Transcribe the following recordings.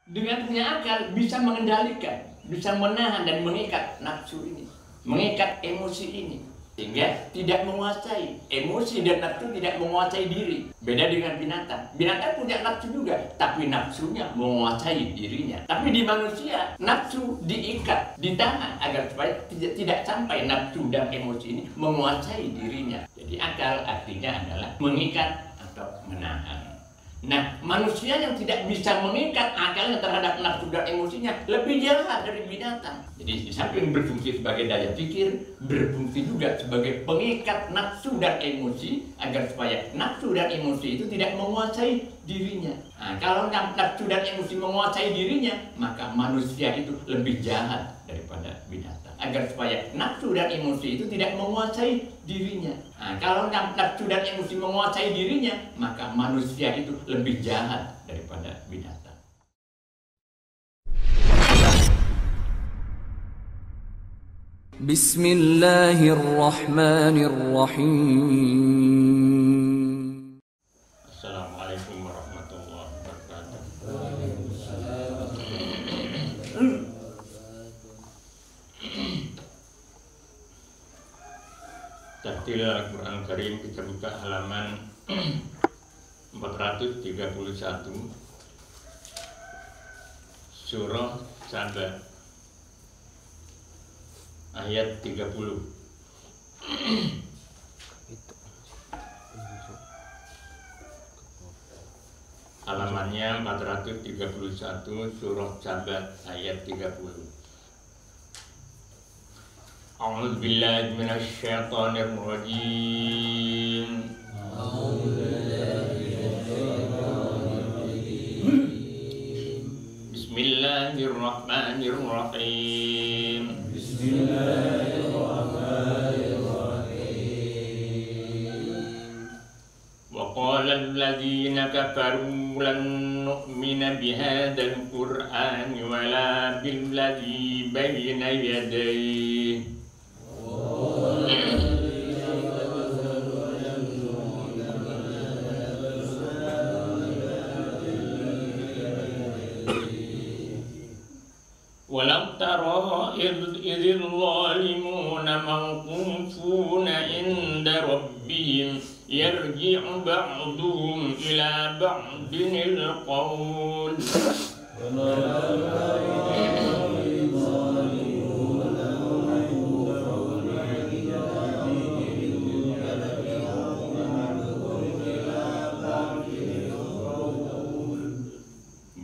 Dengan punya akal bisa mengendalikan, bisa menahan dan mengikat nafsu ini, mengikat emosi ini, sehingga tidak menguasai emosi dan nafsu, tidak menguasai diri. Beda dengan binatang. Binatang punya nafsu juga, tapi nafsunya menguasai dirinya. Tapi di manusia, nafsu diikat, ditahan agar supaya tidak sampai nafsu dan emosi ini menguasai dirinya. Jadi akal artinya adalah mengikat atau menahan. Nah, manusia yang tidak bisa mengikat akalnya terhadap nafsu dan emosinya lebih jahat dari binatang. Jadi di samping berfungsi sebagai daya pikir, berfungsi juga sebagai pengikat nafsu dan emosi agar supaya nafsu dan emosi itu tidak menguasai dirinya. Nah, kalau nafsu dan emosi menguasai dirinya, maka manusia itu lebih jahat daripada binatang. Agar supaya nafsu dan emosi itu tidak menguasai dirinya. Nah, kalau nafsu dan emosi menguasai dirinya, maka manusia itu lebih jahat daripada binatang. Bismillahirrahmanirrahim. Assalamualaikum warahmatullahi wabarakatuh. Tahtil Al-Quran Karim, kita buka halaman 431, surah Saba, ayat 30. Halamannya 431, surah Saba, ayat 30. A'udzu billahi minasy syaithanir rajim. Bismillahirrahmanirrahim. Wa qala alladziina kafaru lan nu'mina bihadzal qur'ani wa la billadzi bayna yadayhi. Walau tara idh zalimuna mawqufuna inda rabbihim yarji'u ba'duhum ila ba'din al-qawl.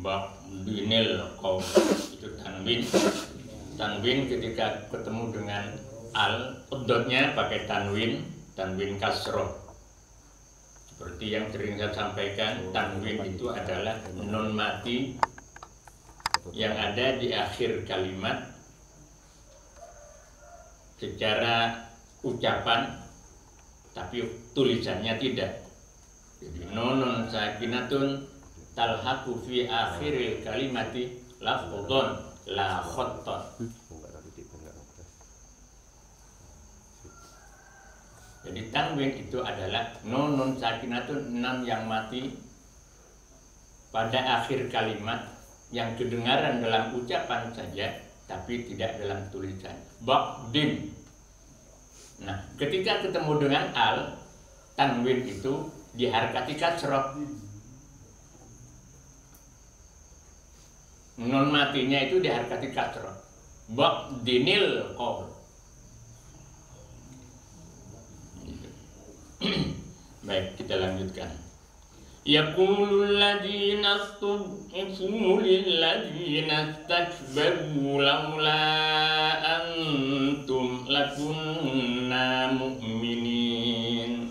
Ba'dinil qawl itu tanwin. Tanwin ketika ketemu dengan al, dotnya pakai tanwin kasroh. Seperti yang sering saya sampaikan, tanwin itu adalah nun mati yang ada di akhir kalimat secara ucapan, tapi tulisannya tidak. Jadi nunun sakinatun talhaqu fi akhiril kalimati lafdhun la khattan. Jadi tanwin itu adalah nunun sakinatun, nun yang mati pada akhir kalimat yang kedengaran dalam ucapan saja tapi tidak dalam tulisan. Ba'din. Nah, ketika ketemu dengan al, tanwin itu diharakati kasroh. Nun matinya itu diharakati kasroh. Ba'dinil qawl. Baik, kita lanjutkan. Yaqulul ladzina istud'ifu lil ladzina istakbaru laula antum lakunna mu'minin.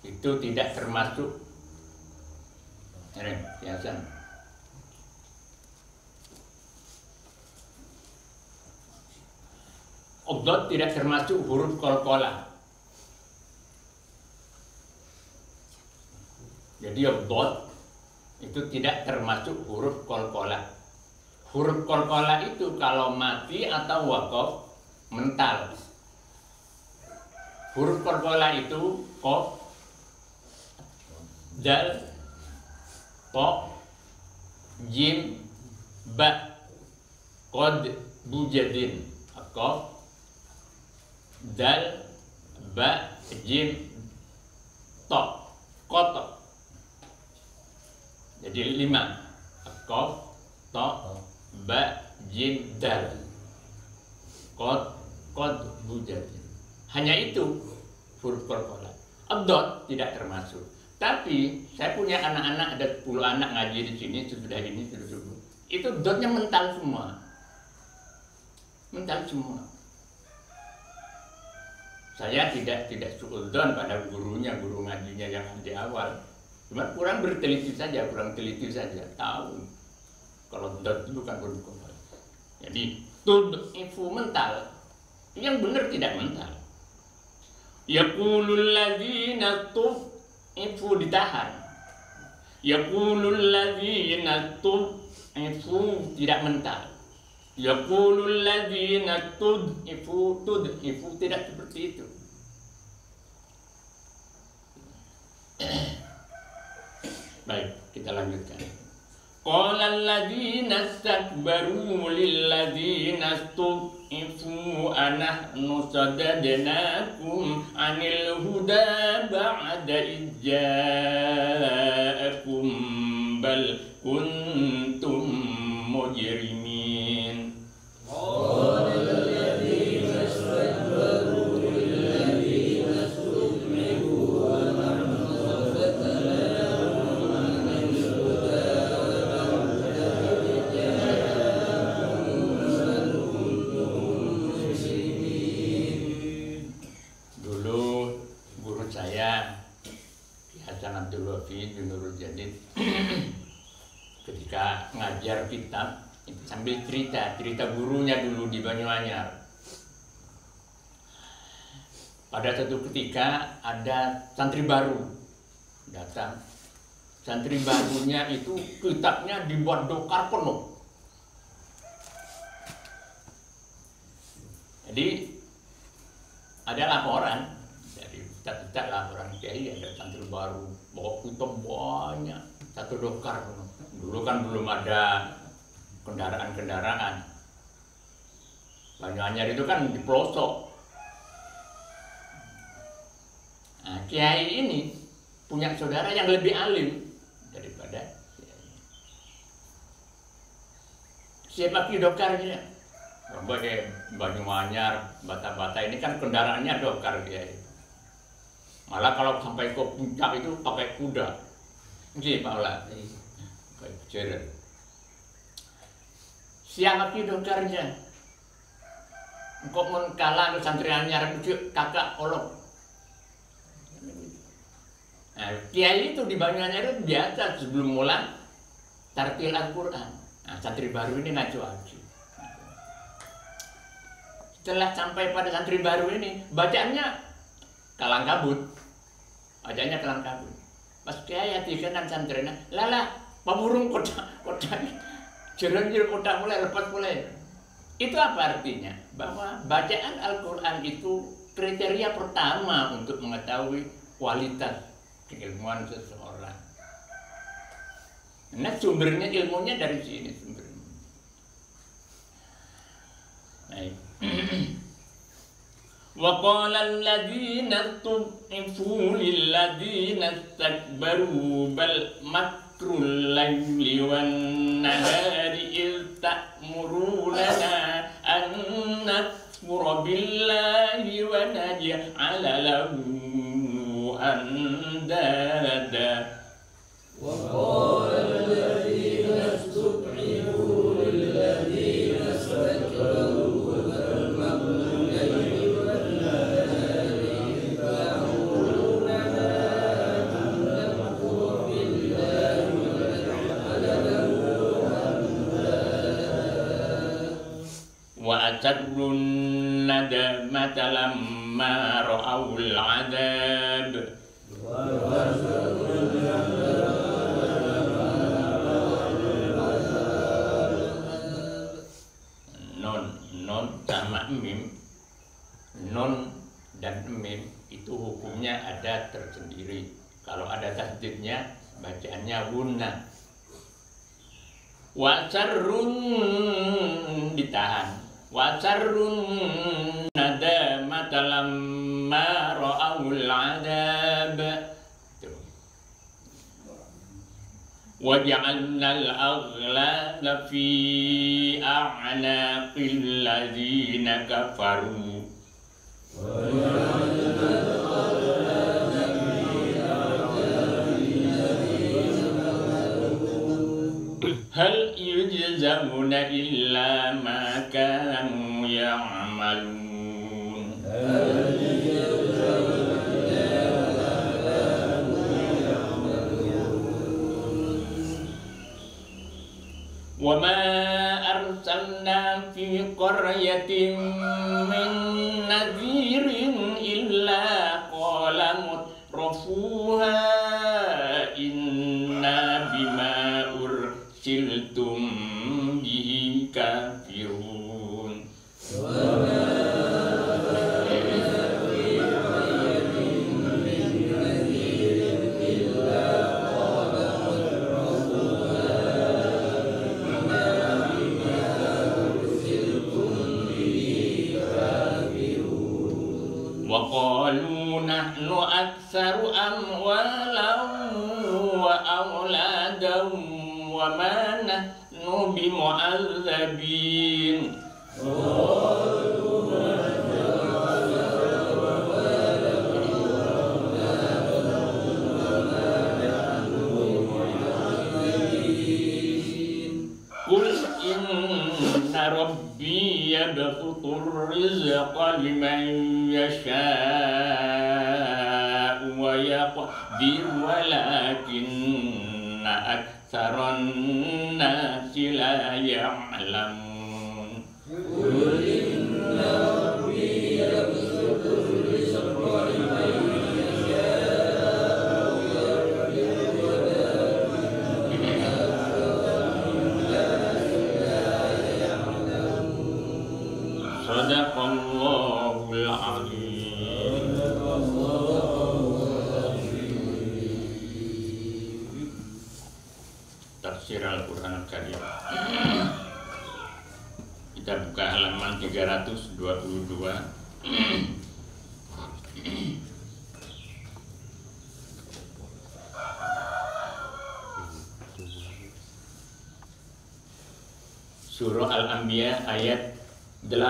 Itu tidak termasuk biasa. Dot tidak termasuk huruf qalqalah. Jadi dot itu tidak termasuk huruf qalqalah. Huruf qalqalah itu kalau mati atau waqaf mental. Huruf qalqalah itu qaf, dal, ta, jim, ba, qad, bujadin. Qaf, dal, ba, jim, ta, qata. Jadi 5. Qaf, ta, ba, jim, dal, qad, bujadin. Hanya itu huruf qalqalah. Ad-dad tidak termasuk. Tapi saya punya anak-anak, ada 10 anak ngaji di sini sudah ini sudah. Itu dotnya mental semua. Mental semua. Saya tidak suudzon pada gurunya, guru ngajinya yang di awal. Cuma kurang berteliti saja, kurang teliti saja. Tahu kalau dot itu bukan huruf qalqalah. Jadi tud'ifu mental. Yang benar tidak mental. Yaqulul ladzina tud'ifu ditahan. Yaqulul ladzina tud'ifu tidak mental. Yaqulul ladzina tud'ifu tidak seperti itu. Baik, kita lanjutkan. Qala alladzina istakbaru lil ladzina istud'ifu anahnu sadadnakum 'anil huda ba'da ijja'akum bal kuntum mujrimin. Qala alladzina istakbaru lil ladzina istud'ifu anahnu Abdul Wafid bin Nurul Jadid ketika ngajar kitab sambil cerita gurunya dulu di Banyuanyar. Pada satu ketika ada santri baru datang. Santri barunya itu kitabnya dibuat dokar penuh. Jadi ada laporan dari ustaz-ustaz, laporan kiai ada santri baru bawa kitab banyak, satu dokar penuh. Dulu kan belum ada kendaraan-kendaraan. Banyuanyar itu kan di pelosok. Nah, kiai ini punya saudara yang lebih alim daripada kiai. Siapa ki dokarnya? Berbagai Banyuanyar, Bata-Bata ini kan kendaraannya dokar kiai. Malah kalau sampai ke puncak itu pakai kuda. Ini Pak Ola. Kayak jeret. Siapa ki dokarnya? Engkau mengkalah ke santri anyar kakak olok. Nah, kiai itu di Banyuanyar itu biasa sebelum mulai tartil Al-Quran. Nah, santri baru ini ngaco aja. Setelah sampai pada santri baru ini, bacaannya kalang kabut. Bacaannya kalang kabut. Pas kiai hati kanan santrinya, lala, paburung kotak, jerenjir kotak mulai lepas mulai. Itu apa artinya? Bahwa bacaan Al-Quran itu kriteria pertama untuk mengetahui kualitas keilmuan seseorang. Nah, sumbernya ilmunya dari sini sumbernya. Baik. Wa qala alladziina tud'ifu lil ladziina istakbaru bal makrul laili wan nahari iz ta'muruna an nakfura billahi wa naj'ala lahu andada. Wa qala alladziina istud'ifu lil ladziina istakbaru Tadrun nadamata lamma ra'awul adab. non sama mim, non dan mim itu hukumnya ada tersendiri. Kalau ada tasdidnya, bacaannya guna. Wasarrun ditahan. Wasarrun nadamata lamma ra'awul adab. وَجَعَلْنَا الْأَغْلَالَ فِي أَعْنَاقِ الَّذِينَ كَفَرُوا هَلْ يُجْزَوْنَ إِلَّا مَا كَانُوا يَعْمَلُونَ وَمَا أَرْسَلْنَا فِي قَرْيَةٍ مِّن نَّذِيرٍ إِلَّا قَالَ مُتْرَفُوهَا إِنَّا بِمَا أُرْسِلْتُم بِهِ كَافِرُونَ وقالوا نحن أكثر أموالا وأولادا وما نحن بمعذبين قل إن ربي يبسط الرزق لمن يشاء ويقدر ولكن أكثر الناس لا يعلمون قل إن ربي يبسط الرزق لمن Sadaqallahul Azim. Tafsir Al-Quran Al-Karim. Kita buka halaman 322. Surah Al-Anbiya ayat 8.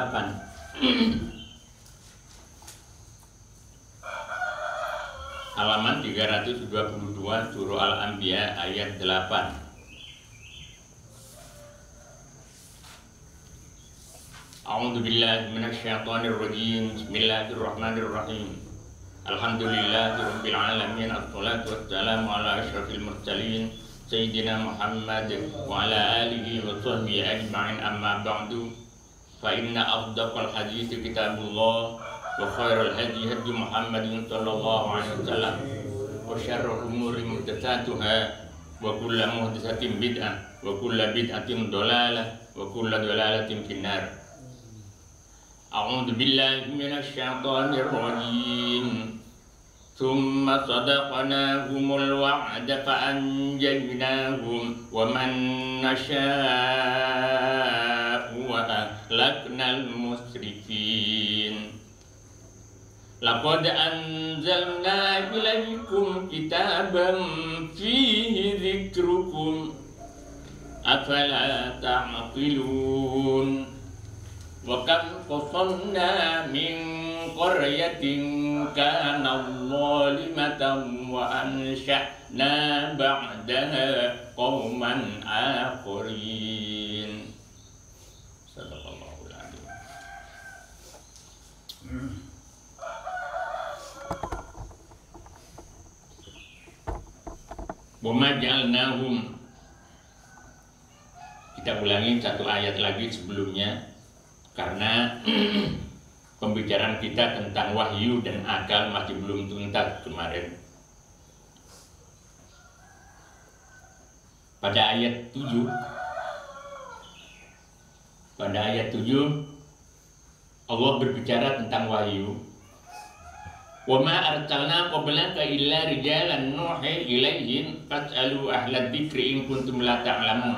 Halaman 322 Surah Al-Anbiya ayat 8. A'udzu billahi minasyaitonir rajim. Bismillahirrahmanirrahim. Alhamdulillahirabbil alamin. Assalatu wassalamu ala asyrafil mursalin sayyidina Muhammad wa ala alihi wa sahbihi ajma'in, amma ba'du. Fa inna afdaqal hadithi kitabullah wa khairal hadi hadi Muhammadin sallallahu alaihi wasallam wa syarrul umuri muhdatsatuha wa kullu muhdatsatin bid'ah wa kullu bid'atin dhalalah wa kullu dhalalatin finnar. A'udzu billahi minasy syaithanir rajim. Tsumma sadaqnahumul wa'da fa anjaynahum wa man nasha'u wa ahlaknal musrifin. Laqad anzalna ilaykum kitaban fihi dzikrukum afala ta'qilun. Wa kam qasamna min qaryatin kanat zalimatan wa ansha'na ba'daha qauman akharin. Sadaqallahul adzim. Wa ma ja'alnahum. Kita ulangi satu ayat lagi sebelumnya, karena pembicaraan kita tentang wahyu dan akal masih belum tuntas kemarin. Pada ayat 7, Allah berbicara tentang wahyu. Wa ma arsalna qablaka illa rijalan nuhi ilaihim fas'alu ahla dzikri in kuntum la ta'lamun.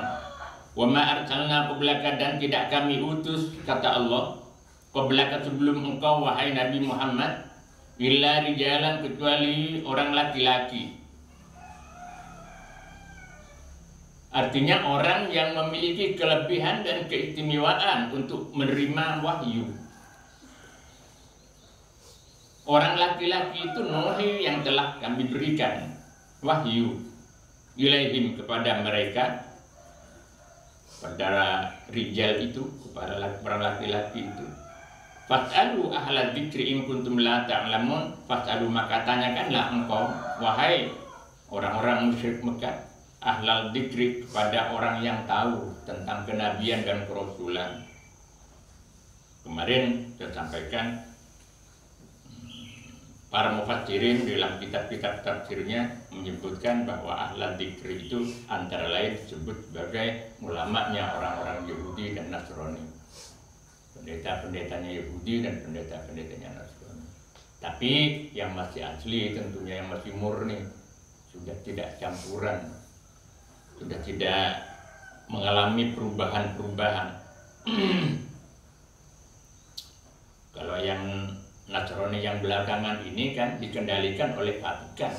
Wa ma arsalna qablaka, dan tidak kami utus, kata Allah, qablaka sebelum engkau wahai Nabi Muhammad, illa rijalan, kecuali orang laki-laki. Artinya orang yang memiliki kelebihan dan keistimewaan untuk menerima wahyu. Orang laki-laki itu nuhi yang telah kami berikan wahyu ilaihim kepada mereka, pada rijal itu, kepada orang laki-laki itu. Fas'alu ahla dzikri in kuntum la ta'lamun. Fas'alu, maka tanyakanlah engkau wahai orang-orang musyrik Mekah, ahlal dzikri, kepada orang yang tahu tentang kenabian dan kerasulan. Kemarin saya sampaikan para mufassirin dalam kitab-kitab tafsirnya menyebutkan bahwa ahlal dzikri itu antara lain disebut sebagai ulamanya orang-orang Yahudi dan Nasrani, pendeta-pendetanya Yahudi dan pendeta-pendetanya Nasrani. Tapi yang masih asli tentunya yang masih murni, sudah tidak campuran, sudah tidak mengalami perubahan-perubahan. Kalau yang Nasrani yang belakangan ini kan dikendalikan oleh Vatikan,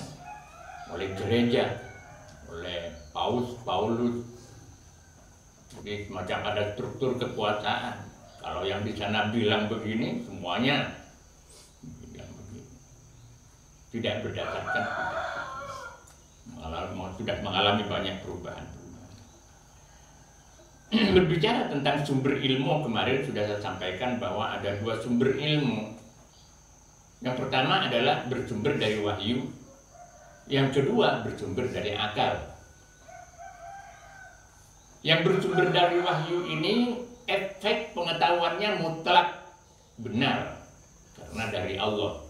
oleh gereja, oleh Paulus. Jadi semacam ada struktur kekuasaan. Kalau yang di sana bilang begini, semuanya bilang begini. Tidak berdasarkan sudah mengalami banyak perubahan. Berbicara tentang sumber ilmu, kemarin sudah saya sampaikan bahwa ada dua sumber ilmu. Yang pertama adalah bersumber dari wahyu, yang kedua bersumber dari akal. Yang bersumber dari wahyu ini efek pengetahuannya mutlak benar karena dari Allah.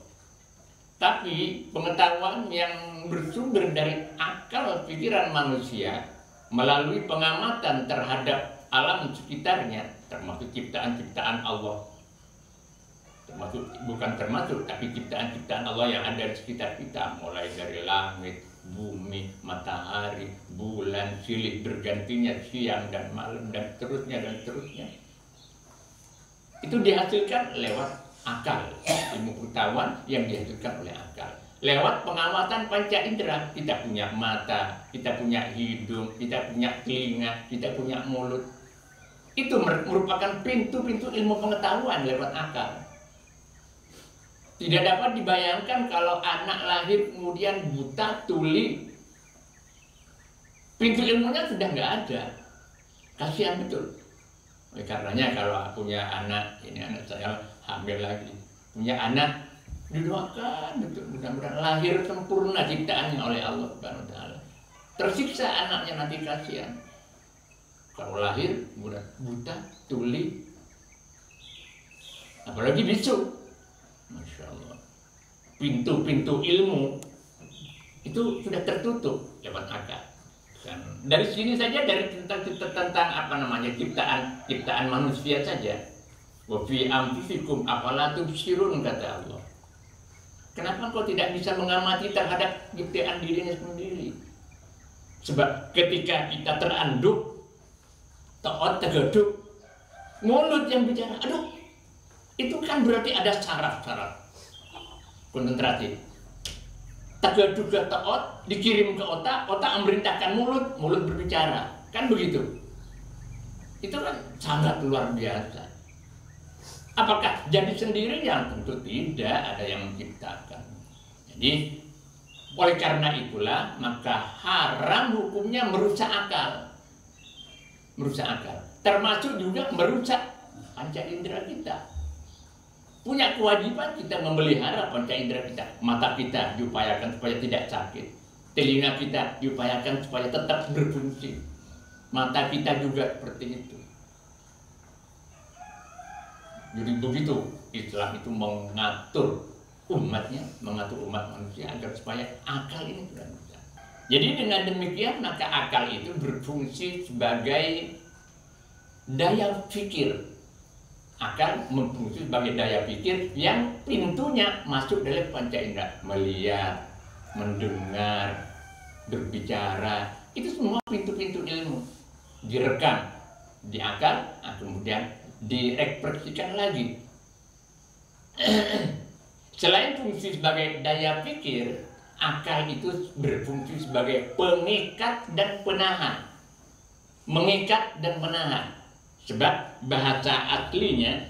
Tapi pengetahuan yang bersumber dari akal pikiran manusia melalui pengamatan terhadap alam sekitarnya, termasuk ciptaan-ciptaan Allah, tapi ciptaan-ciptaan Allah yang ada di sekitar kita, mulai dari langit, bumi, matahari, bulan, silih bergantinya siang dan malam, dan seterusnya. Itu dihasilkan lewat akal, ilmu pengetahuan yang dihasilkan oleh akal. Lewat pengamatan panca indera, kita punya mata, kita punya hidung, kita punya telinga, kita punya mulut. Itu merupakan pintu-pintu ilmu pengetahuan lewat akal. Tidak dapat dibayangkan kalau anak lahir kemudian buta, tuli. Pintu ilmunya sudah nggak ada. Kasihan betul. Oleh karenanya kalau punya anak, ini anak saya hamil lagi, punya anak, didoakan betul, mudah-mudahan lahir sempurna ciptaannya oleh Allah Subhanahu wa taala. Tersiksa anaknya nanti, kasihan. Kalau lahir buta, tuli, apalagi bisu. Masya Allah, pintu-pintu ilmu itu sudah tertutup lewat akal. Dan dari sini saja, dari tentang apa namanya ciptaan manusia saja. Wa fi anfusikum afala tubsirun, kata Allah. Kenapa kau tidak bisa mengamati terhadap ciptaan dirinya sendiri? Sebab ketika kita teranduk, tegaduk, mulut yang bicara, aduh, itu kan berarti ada syarat-syarat konsentrasi. Tegaduk ke otak, dikirim ke otak, otak memerintahkan mulut berbicara, kan begitu? Itu kan sangat luar biasa. Apakah jadi sendirinya? Tentu tidak, ada yang menciptakan. Jadi oleh karena itulah maka haram hukumnya merusak akal. Merusak akal, termasuk juga merusak panca indera kita. Punya kewajiban kita memelihara panca indera kita. Mata kita diupayakan supaya tidak sakit. Telinga kita diupayakan supaya tetap berfungsi. Mata kita juga seperti itu. Jadi begitu Islam itu mengatur umatnya, mengatur umat manusia agar supaya akal ini berjalan. Jadi dengan demikian maka akal itu berfungsi sebagai daya pikir, Akal berfungsi sebagai daya pikir yang pintunya masuk dalam panca indera. Melihat, mendengar, berbicara, itu semua pintu-pintu ilmu. Direkam di akal, kemudian direfleksikan lagi. Selain fungsi sebagai daya pikir, akal itu berfungsi sebagai pengikat dan penahan. Mengikat dan menahan. Sebab bahasa aslinya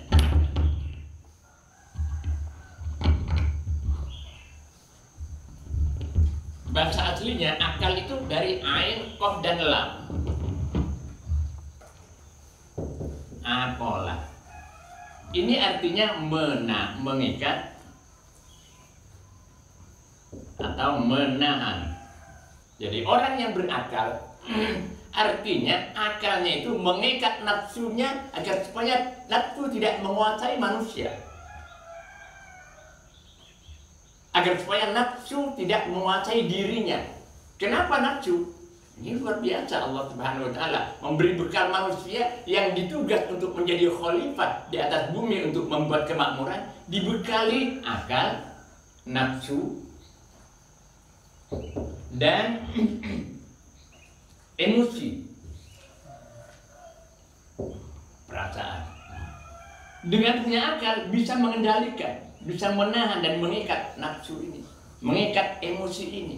akal itu dari ain, qaf dan lam. Akola. Ini artinya mengikat atau menahan. Jadi orang yang berakal artinya akalnya itu mengikat nafsunya agar supaya nafsu tidak menguasai manusia. Agar supaya nafsu tidak menguasai dirinya. Kenapa nafsu? Ini luar biasa, Allah Subhanahu wa Ta'ala memberi bekal manusia yang ditugas untuk menjadi khalifah di atas bumi untuk membuat kemakmuran, dibekali akal, nafsu, dan emosi, perasaan. Dengan punya akal bisa mengendalikan, bisa menahan dan mengikat nafsu ini, mengikat emosi ini,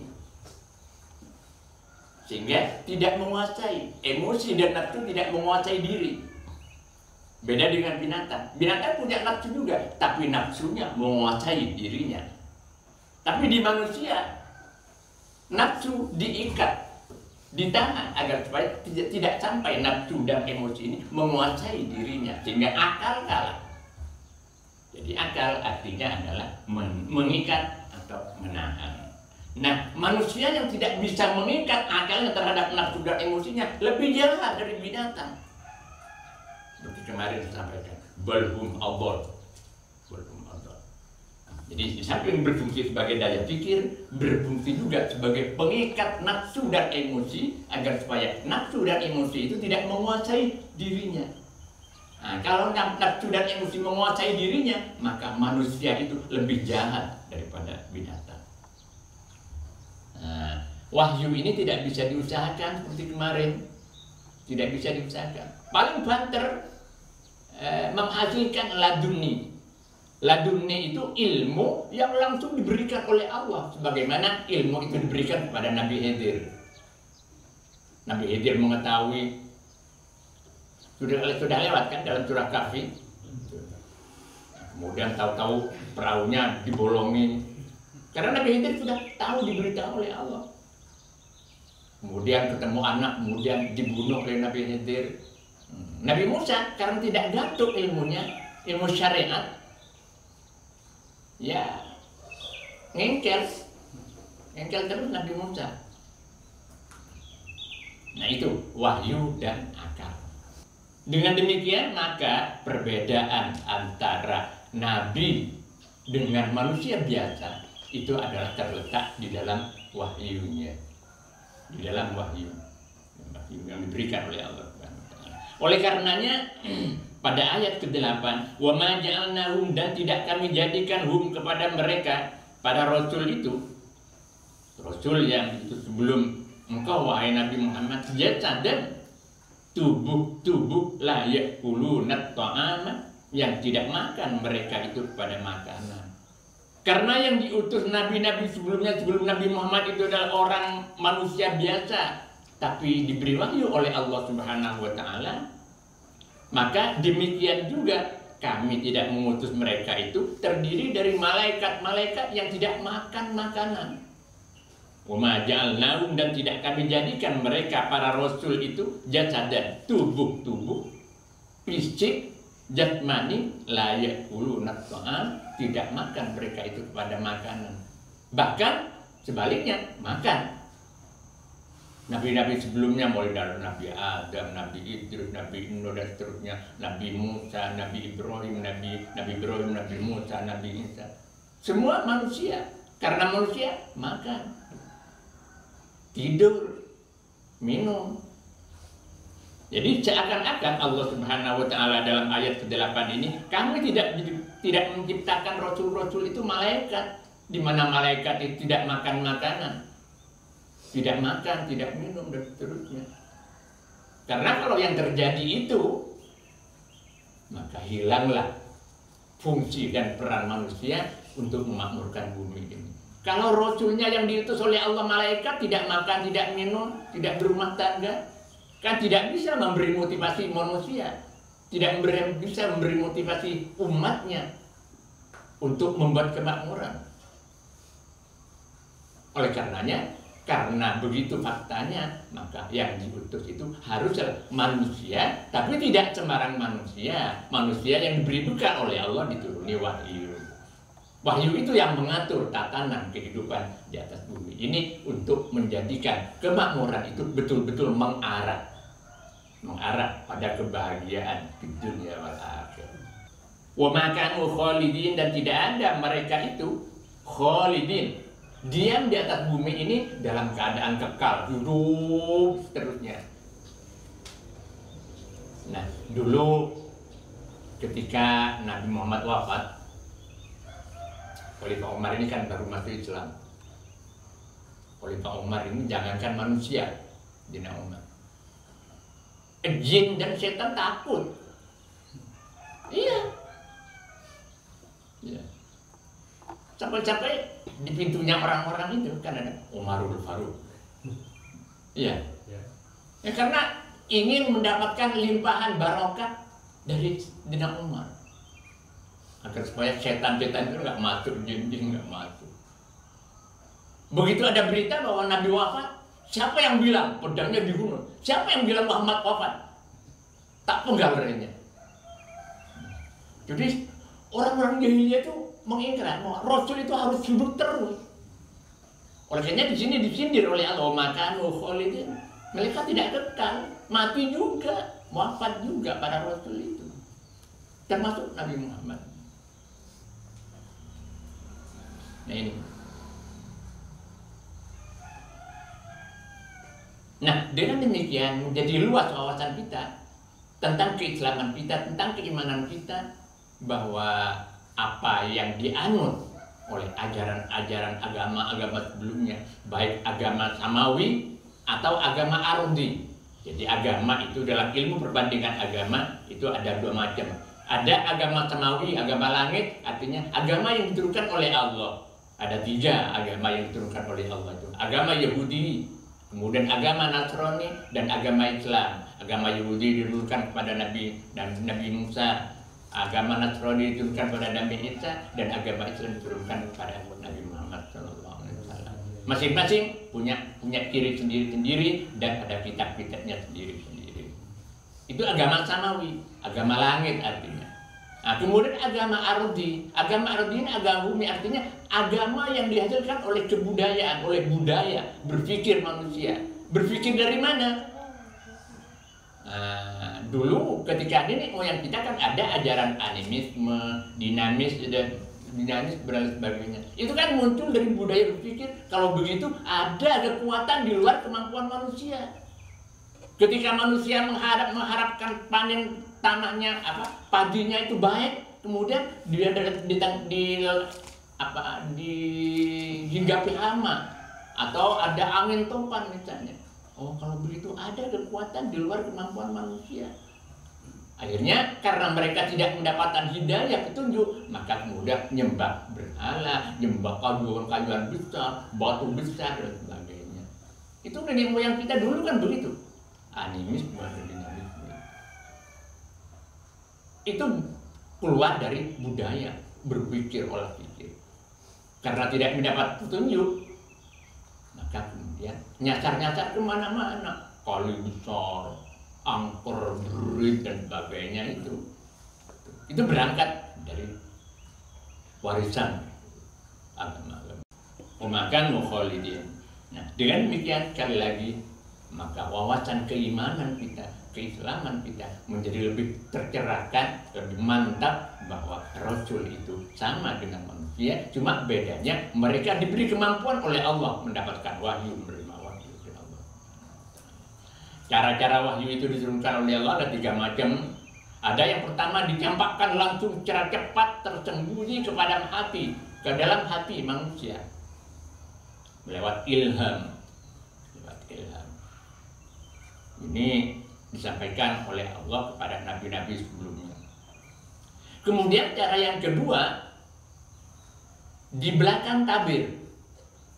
sehingga tidak menguasai emosi dan nafsu, tidak menguasai diri. Beda dengan binatang. Binatang punya nafsu juga, tapi nafsunya menguasai dirinya. Tapi di manusia nafsu diikat, ditahan agar supaya tidak sampai nafsu dan emosi ini menguasai dirinya, sehingga akal kalah. Jadi akal artinya adalah mengikat atau menahan. Nah, manusia yang tidak bisa mengikat akalnya terhadap nafsu dan emosinya lebih jahat dari binatang. Seperti kemarin disampaikan, balhum adol. Jadi di samping berfungsi sebagai daya pikir, berfungsi juga sebagai pengikat nafsu dan emosi agar supaya nafsu dan emosi itu tidak menguasai dirinya. Nah, kalau nafsu dan emosi menguasai dirinya, maka manusia itu lebih jahat daripada binatang. Nah, wahyu ini tidak bisa diusahakan seperti kemarin, tidak bisa diusahakan. Paling banter menghasilkan laduni. Ladunni itu ilmu yang langsung diberikan oleh Allah, sebagaimana ilmu itu diberikan kepada Nabi Khidir. Nabi Khidir mengetahui, sudah lewat kan dalam surah Kahfi. Kemudian tahu-tahu perahunya dibolongin, karena Nabi Khidir sudah tahu, diberitahu oleh Allah. Kemudian ketemu anak, kemudian dibunuh oleh Nabi Khidir. Nabi Musa karena tidak gantung ilmunya, ilmu syariat, ya ngengkel terus Nabi Musa. Nah itu wahyu dan akal. Dengan demikian maka perbedaan antara Nabi dengan manusia biasa itu adalah terletak di dalam wahyunya, di dalam wahyu yang diberikan oleh Allah. Oleh karenanya pada ayat ke-8, wa ma ja'alnahum, dan tidak kami jadikan hum kepada mereka, pada rasul itu, rasul yang itu sebelum engkau wahai Nabi Muhammad, jasadan, tubuh la ya'kuluna ta'ama, yang tidak makan mereka itu kepada makanan. Karena yang diutus nabi-nabi sebelumnya, sebelum Nabi Muhammad itu adalah orang manusia biasa, tapi diberi wahyu oleh Allah Subhanahu wa Ta'ala, maka demikian juga kami tidak mengutus mereka itu terdiri dari malaikat-malaikat yang tidak makan makanan. Wa ma ja'alnahum, dan tidak kami jadikan mereka para rasul itu jasadan, tubuh fisik jasmani, la ya'kuluna ta'am, tidak makan mereka itu kepada makanan. Bahkan sebaliknya makan. Nabi-nabi sebelumnya mulai dari Nabi Adam, Nabi Idris, Nabi Nuh dan seterusnya, Nabi Musa, Nabi Ibrahim, Nabi Musa, Nabi Isa. Semua manusia, karena manusia makan, tidur, minum. Jadi seakan-akan Allah Subhanahu wa taala dalam ayat ke-8 ini, kami tidak menciptakan rasul-rasul itu malaikat, di mana malaikat itu tidak makan makanan, tidak makan, tidak minum dan seterusnya. Karena kalau yang terjadi itu, maka hilanglah fungsi dan peran manusia untuk memakmurkan bumi ini. Kalau rasulnya yang diutus oleh Allah malaikat tidak makan, tidak minum, tidak berumah tangga, kan tidak bisa memberi motivasi manusia, tidak bisa memberi motivasi umatnya untuk membuat kemakmuran. Oleh karenanya, karena begitu faktanya, maka yang diutus itu harus manusia, tapi tidak sembarang manusia. Manusia yang diberi bekal oleh Allah, dituruni wahyu. Wahyu itu yang mengatur tatanan kehidupan di atas bumi ini untuk menjadikan kemakmuran itu betul-betul mengarah pada kebahagiaan di dunia wal akhirah. Wa ma kanu khalidin, dan tidak ada mereka itu khalidin, diam di atas bumi ini dalam keadaan kekal, hidup seterusnya. Nah, dulu ketika Nabi Muhammad wafat, Khalifah Umar ini kan baru masuk Islam. Khalifah Umar ini jangankan manusia, Dina Umar, jin dan setan takut. Iya. Sampai-sampai di pintunya orang-orang itu kan ada Umarul Faruq. Iya. Ya, karena ingin mendapatkan limpahan barokah dari Dina Umar, agar supaya setan-setan itu nggak masuk, jin-jin nggak masuk. Begitu ada berita bahwa Nabi wafat, siapa yang bilang pedangnya dibunuh? Siapa yang bilang Muhammad wafat? Tak penggal lainnya. Jadi orang-orang jahiliyah itu mengingkar bahwa Rasul itu harus hidup terus. Oleh karena di sini disindir oleh Allah, maka khalidin. Mereka tidak kekal, mati juga, wafat juga para Rasul itu, termasuk Nabi Muhammad. Nah ini. Nah, dengan demikian menjadi luas wawasan kita tentang keislaman kita, tentang keimanan kita, bahwa apa yang dianut oleh ajaran-ajaran agama-agama sebelumnya, baik agama samawi atau agama ardi. Jadi agama itu dalam ilmu perbandingan agama itu ada dua macam. Ada agama samawi, agama langit, artinya agama yang diturunkan oleh Allah. Ada tiga agama yang diturunkan oleh Allah itu. Agama Yahudi, kemudian agama Nasrani, dan agama Islam. Agama Yahudi diturunkan kepada Nabi Musa, agama Nasrani diturunkan kepada Nabi Isa, dan agama Islam diturunkan kepada Nabi Muhammad SAW. Masing-masing punya ciri sendiri-sendiri dan ada kitab-kitabnya sendiri-sendiri. Itu agama samawi, agama langit artinya. Nah, kemudian agama ardi ini agama bumi, artinya agama yang dihasilkan oleh kebudayaan, oleh budaya, berpikir manusia. Berpikir dari mana? Dulu ketika ini moyang kita kan ada ajaran animisme, dinamis dan sebagainya. Itu kan muncul dari budaya berpikir. Kalau begitu ada kekuatan di luar kemampuan manusia. Ketika manusia mengharapkan panen tanahnya, padinya itu baik, kemudian dia dihinggapi hama atau ada angin topan misalnya. Oh, kalau begitu ada kekuatan di luar kemampuan manusia. Akhirnya karena mereka tidak mendapatkan hidayah petunjuk, maka kemudian nyembah berhala, nyembah kayu-kayu besar, batu besar dan sebagainya. Itu nenek moyang kita dulu kan begitu. Animisme dan dinamisme. Itu keluar dari budaya berpikir, olah pikir. Karena tidak mendapat petunjuk, maka kemudian nyasar-nyasar kemana-mana, kali besar, angker, berit dan sebagainya itu berangkat dari warisan agama-agama. Memakan mukhalidin. Nah, dengan demikian sekali lagi maka wawasan keimanan kita, keislaman kita menjadi lebih tercerahkan, lebih mantap bahwa Rasul itu sama dengan manusia, cuma bedanya mereka diberi kemampuan oleh Allah mendapatkan wahyu, menerima wahyu dari Allah. Cara-cara wahyu itu diturunkan oleh Allah ada 3 macam. Ada yang pertama dicampakkan langsung secara cepat tersembunyi ke dalam hati manusia. Lewat ilham. Ini disampaikan oleh Allah kepada nabi-nabi sebelumnya. Kemudian cara yang kedua, di belakang tabir.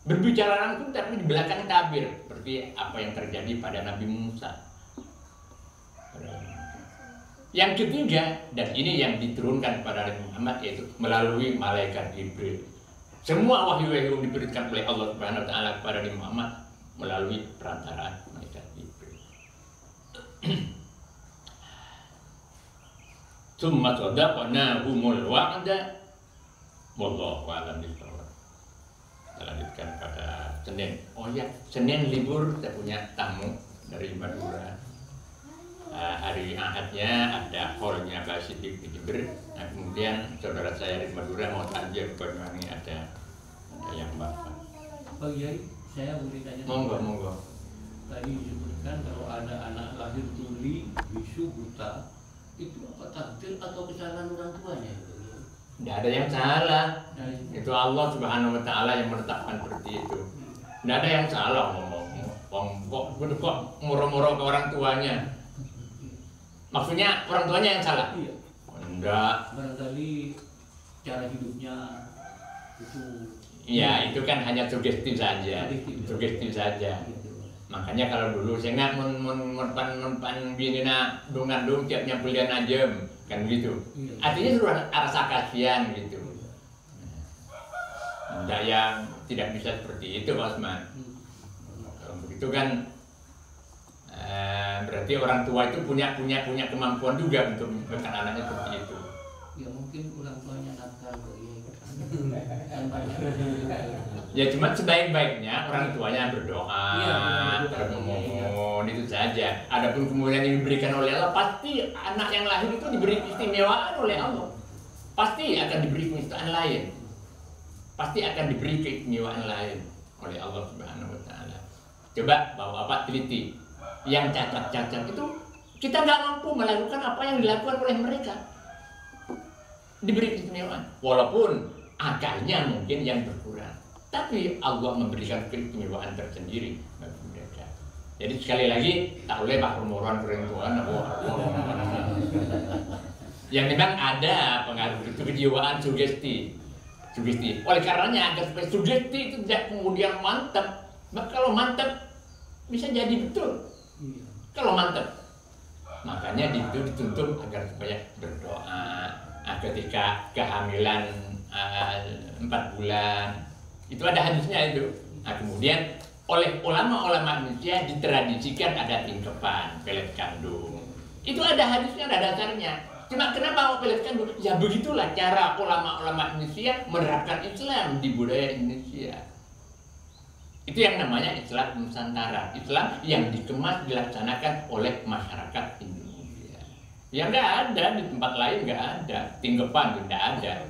Berbicara langsung tapi di belakang tabir, seperti apa yang terjadi pada Nabi Musa. Yang ketiga, dan ini yang diturunkan kepada Nabi Muhammad, yaitu melalui malaikat Jibril. Semua wahyu yang diberikan oleh Allah Subhanahu wa taala kepada Nabi Muhammad melalui perantaraan malaikat Jibril. Tsumma sadaqnahumul wa'da wallahu a'lam bishawab. Lanjutkan pada Senin. Oh ya, Senin libur, saya punya tamu dari Madura. Hari Ahadnya ada hallnya Pak Sidik di Jember. Nah, kemudian saudara saya dari Madura mau takjil ke Banyuwangi ada yang bapak. Pak Kiai, saya boleh tanya. Monggo. Tadi disebutkan kalau ada anak lahir tuli, bisu, buta, itu apa takdir atau kesalahan orang tuanya? Tidak ada yang salah. Itu Allah Subhanahu wa taala yang menetapkan seperti itu. Tidak ada yang salah ngomong. Kok murah-murah ke orang tuanya. Maksudnya orang tuanya yang salah? Iya. Enggak. Barangkali cara hidupnya itu. Iya, itu kan hanya sugesti saja. Sugesti saja. Makanya kalau dulu saya nggak menpan binina dung tiapnya pilihan ajem kan gitu. Artinya sudah rasa kasihan gitu. Enggak yang tidak bisa seperti itu Mas Man. Kalau begitu kan berarti orang tua itu punya kemampuan juga untuk memberikan anaknya seperti itu. Ya mungkin orang tuanya nakal Ya cuma sebaik-baiknya orang tuanya berdoa, memohon itu saja. Adapun kemudian yang diberikan oleh Allah, pasti anak yang lahir itu diberi keistimewaan oleh Allah. Pasti akan diberi keistimewaan lain. Pasti akan diberi keistimewaan lain oleh Allah Subhanahu wa taala. Coba Bapak teliti. Yang cacat-cacat itu kita nggak mampu melakukan apa yang dilakukan oleh mereka. Diberi keistimewaan. Walaupun akalnya mungkin yang berkurang, tapi Allah memberikan keistimewaan tersendiri bagi mereka. Jadi sekali lagi tak boleh bahrumoran kerentuan yang memang ada pengaruh itu kejiwaan sugesti. Oleh karenanya agar supaya sugesti itu tidak kemudian mantap, maka kalau mantap bisa jadi betul. Kalau mantap, makanya itu dituntut agar supaya berdoa. Ketika kehamilan 4 bulan itu ada hadisnya itu. Nah, kemudian oleh ulama-ulama Indonesia ditradisikan ada tingkepan pelet kandung. Itu ada hadisnya, ada dasarnya. Cuma kenapa pelet kandung? Ya begitulah cara ulama-ulama Indonesia menerapkan Islam di budaya Indonesia. Itu yang namanya Islam Nusantara, Islam yang dikemas dilaksanakan oleh masyarakat Indonesia. Yang nggak ada di tempat lain, nggak ada tingkepan, nggak ada.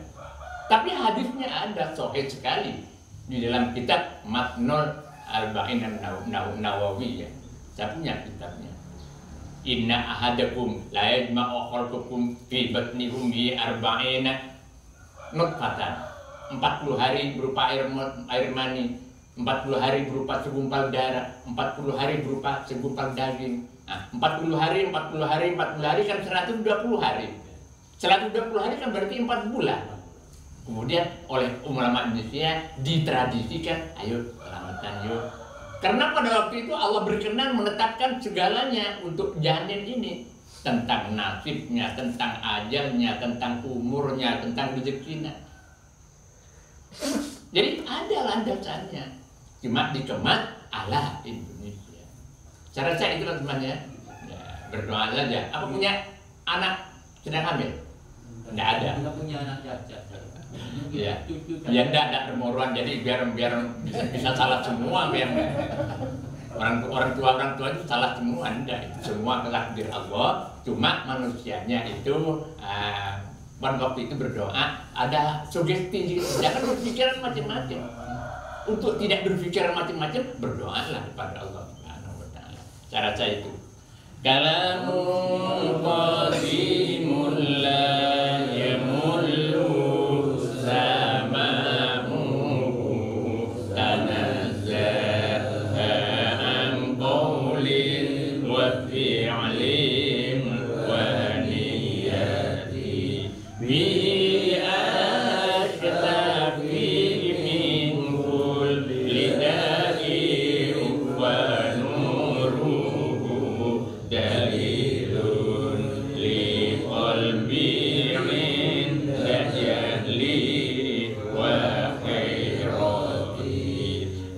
Tapi hadisnya ada sahih sekali di dalam kitab Matnul Arba'in Nawawi ya. Saya punya kitabnya. Inna ahadakum la yajma'u khalqukum fi batni ummi arba'ina nutfatan. 40 hari berupa air mani, 40 hari berupa segumpal darah, 40 hari berupa segumpal daging. Nah, 40 hari kan 120 hari. 120 hari kan berarti 4 bulan. Kemudian oleh ulama Indonesia ditradisikan, ayo selamatan yuk. Karena pada waktu itu Allah berkenan menetapkan segalanya untuk janin ini. Tentang nasibnya, tentang ajalnya, tentang umurnya, tentang rezekinya. Jadi ada landasannya. Cuma dikemas ala Indonesia. Cara saya itu teman-teman ya. Berdoa saja. Apa punya anak sedang hamil? Tidak ada. Kita punya anak cacat. Ya, ya enggak remoruan, jadi biar bisa salah semua biar orang tua itu salah semua, enggak, itu semua takdir Allah. Cuma manusianya itu pada waktu itu berdoa ada sugesti, jangan berpikiran macam-macam. Untuk tidak berpikiran macam-macam, berdoalah kepada Allah Subhanahu wa taala. Cara saya itu. Kalamun qadimun la yamullu samahu tanazzaha an qawlin wa fi'lin wa niyati bihi ashtafi min kulli da'i wa nuruhu dalilun li qalbi inda jahli wa khairati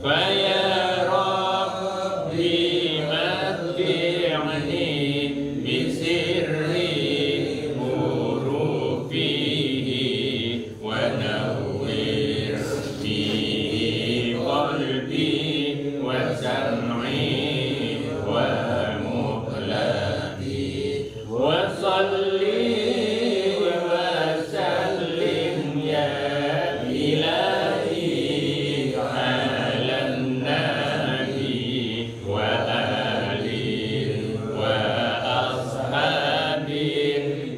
fa ya rabbi matti'ni bi sirri hurufihi wa nawwir bihi qalbi wa sam'i wa muqlati wa salli wa sallim ya ilahi ala nabi wa ali wa ashabi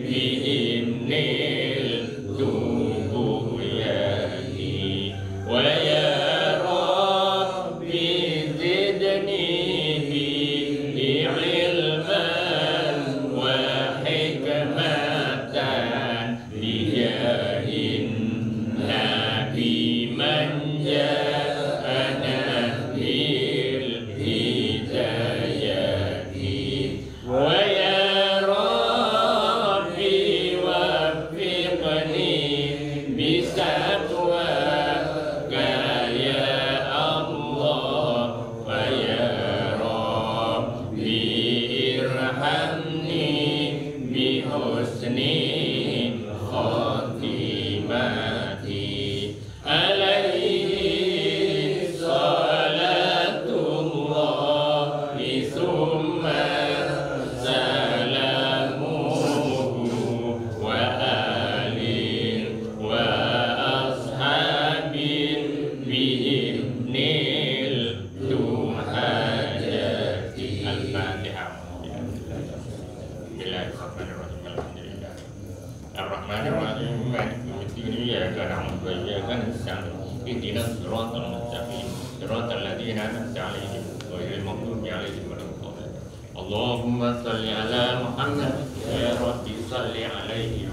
bi'imnil tubuyani wa ya rabbi zidni bi ilman wa hikmatan bijahin nabi man ja'ana bil hidayati wa ya rabbi waffiqni bisatwaka ya Allah wa ya rabbi irhamni bi husni khatimati alaihi salatullahi summa salamuhu wa alin wa ashabin bi'ibnil tuhajati. Al-Fatihah. Bismillahirrahmanirrahim. Alhamdulillah. Ar-Rahmanirrahim. Maliki yaumiddin. Iyyaka na'budu wa iyyaka nasta'in. Ihdinas siratal mustaqim. Siratal ladzina an'amta 'alaihim ghairil maghdubi 'alaihim waladdallin. Allahumma shalli ala Muhammad ya Rabbi shalli alaihi